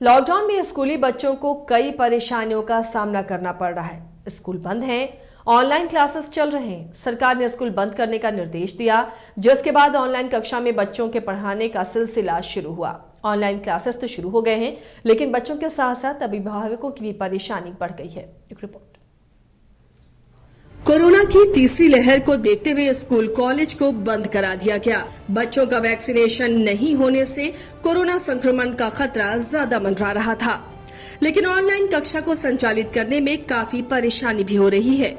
Lockdown में स्कूली बच्चों को कई परेशानियों का सामना करना पड़ रहा है। स्कूल बंद हैं, ऑनलाइन क्लासेस चल रहे हैं। सरकार ने स्कूल बंद करने का निर्देश दिया, जिसके बाद ऑनलाइन कक्षा में बच्चों के पढ़ाने का सिलसिला शुरू हुआ। ऑनलाइन क्लासेस तो शुरू हो गए हैं, लेकिन बच्चों के साथ साथ अभिभावकों की भी परेशानी बढ़ गई है। एक रिपोर्ट। कोरोना की तीसरी लहर को देखते हुए स्कूल कॉलेज को बंद करा दिया गया। बच्चों का वैक्सीनेशन नहीं होने से कोरोना संक्रमण का खतरा ज्यादा मंडरा रहा था, लेकिन ऑनलाइन कक्षा को संचालित करने में काफी परेशानी भी हो रही है।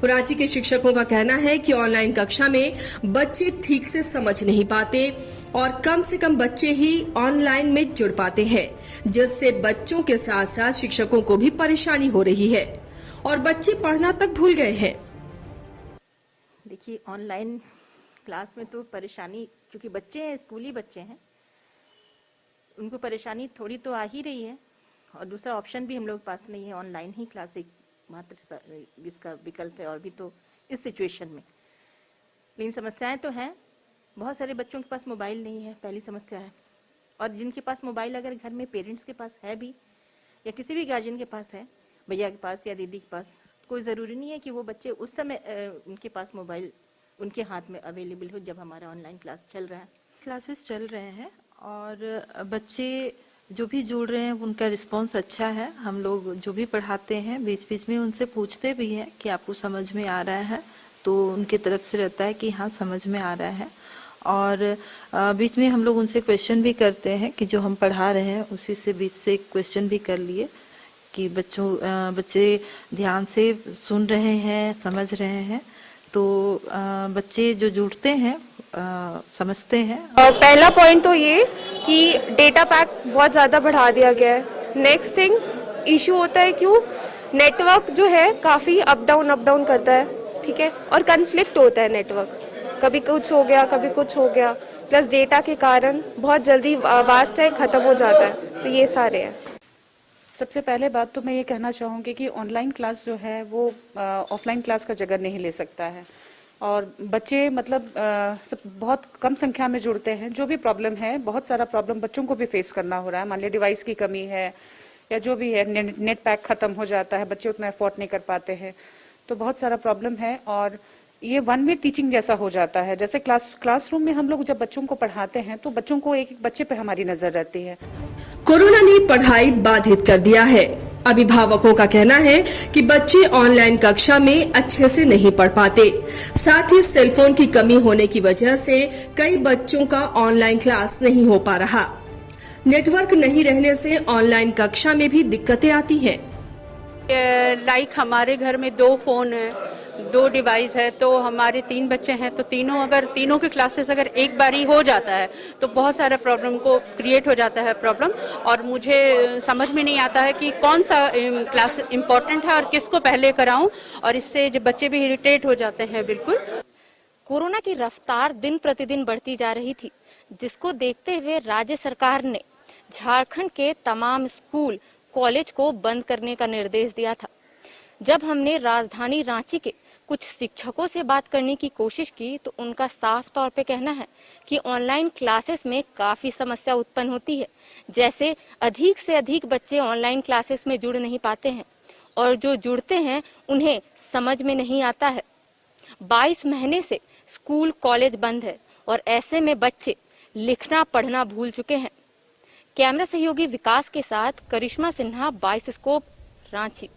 रांची के शिक्षकों का कहना है कि ऑनलाइन कक्षा में बच्चे ठीक से समझ नहीं पाते और कम से कम बच्चे ही ऑनलाइन में जुड़ पाते हैं, जिससे बच्चों के साथ साथ शिक्षकों को भी परेशानी हो रही है और बच्चे पढ़ना तक भूल गए हैं। देखिए, ऑनलाइन क्लास में तो परेशानी, क्योंकि बच्चे हैं, स्कूली बच्चे हैं, उनको परेशानी थोड़ी तो आ ही रही है। और दूसरा ऑप्शन भी हम लोग पास नहीं है, ऑनलाइन ही क्लास एक मात्र इसका विकल्प है, और भी तो इस सिचुएशन में। लेकिन समस्याएं तो हैं, बहुत सारे बच्चों के पास मोबाइल नहीं है, पहली समस्या है। और जिनके पास मोबाइल अगर घर में पेरेंट्स के पास है भी, या किसी भी गार्जियन के पास है, भैया के पास या दीदी के पास, कोई ज़रूरी नहीं है कि वो बच्चे उस समय उनके पास मोबाइल उनके हाथ में अवेलेबल हो जब हमारा ऑनलाइन क्लास चल रहा है। क्लासेस चल रहे हैं और बच्चे जो भी जुड़ रहे हैं उनका रिस्पांस अच्छा है। हम लोग जो भी पढ़ाते हैं बीच बीच में उनसे पूछते भी हैं कि आपको समझ में आ रहा है, तो उनके तरफ से रहता है कि हाँ समझ में आ रहा है। और बीच में हम लोग उनसे क्वेश्चन भी करते हैं कि जो हम पढ़ा रहे हैं उसी से बीच से क्वेश्चन भी कर लिए कि बच्चे ध्यान से सुन रहे हैं, समझ रहे हैं। तो बच्चे जो जुड़ते हैं समझते हैं। पहला पॉइंट तो ये कि डेटा पैक बहुत ज़्यादा बढ़ा दिया गया है। नेक्स्ट थिंग इशू होता है क्यों, नेटवर्क जो है काफ़ी अप डाउन करता है, ठीक है, और कन्फ्लिक्ट होता है नेटवर्क, कभी कुछ हो गया कभी कुछ हो गया, प्लस डेटा के कारण बहुत जल्दी वास्ट है ख़त्म हो जाता है। तो ये सारे हैं। सबसे पहले बात तो मैं ये कहना चाहूँगी कि ऑनलाइन क्लास जो है वो ऑफलाइन क्लास का जगह नहीं ले सकता है। और बच्चे मतलब सब बहुत कम संख्या में जुड़ते हैं। जो भी प्रॉब्लम है, बहुत सारा प्रॉब्लम बच्चों को भी फेस करना हो रहा है। मान लिया डिवाइस की कमी है या जो भी है, नेट पैक खत्म हो जाता है, बच्चे उतना एफोर्ड नहीं कर पाते हैं, तो बहुत सारा प्रॉब्लम है। और ये वन वे टीचिंग जैसा हो जाता है। जैसे क्लासरूम में हम लोग जब बच्चों को पढ़ाते हैं तो बच्चों को एक एक बच्चे पे हमारी नजर रहती है। कोरोना ने पढ़ाई बाधित कर दिया है। अभिभावकों का कहना है कि बच्चे ऑनलाइन कक्षा में अच्छे से नहीं पढ़ पाते। साथ ही सेलफोन की कमी होने की वजह से कई बच्चों का ऑनलाइन क्लास नहीं हो पा रहा। नेटवर्क नहीं रहने से ऑनलाइन कक्षा में भी दिक्कतें आती हैं। लाइक हमारे घर में 2 फोन है, 2 डिवाइस है, तो हमारे 3 बच्चे हैं, तो तीनों के क्लासेस अगर एक बार ही हो जाता है तो बहुत सारा प्रॉब्लम को क्रिएट हो जाता है प्रॉब्लम। और मुझे समझ में नहीं आता है कि कौन सा क्लास इम्पोर्टेंट है और किसको पहले कराऊं, और इससे जो बच्चे भी इरिटेट हो जाते हैं। बिल्कुल कोरोना की रफ्तार दिन प्रतिदिन बढ़ती जा रही थी, जिसको देखते हुए राज्य सरकार ने झारखंड के तमाम स्कूल कॉलेज को बंद करने का निर्देश दिया था। जब हमने राजधानी रांची के कुछ शिक्षकों से बात करने की कोशिश की तो उनका साफ तौर पे कहना है कि ऑनलाइन क्लासेस में काफी समस्या उत्पन्न होती है। जैसे अधिक से अधिक बच्चे ऑनलाइन क्लासेस में जुड़ नहीं पाते हैं और जो जुड़ते हैं उन्हें समझ में नहीं आता है। 22 महीने से स्कूल कॉलेज बंद है और ऐसे में बच्चे लिखना पढ़ना भूल चुके हैं। कैमरा सहयोगी विकास के साथ करिश्मा सिन्हा, 22 स्कोप, रांची।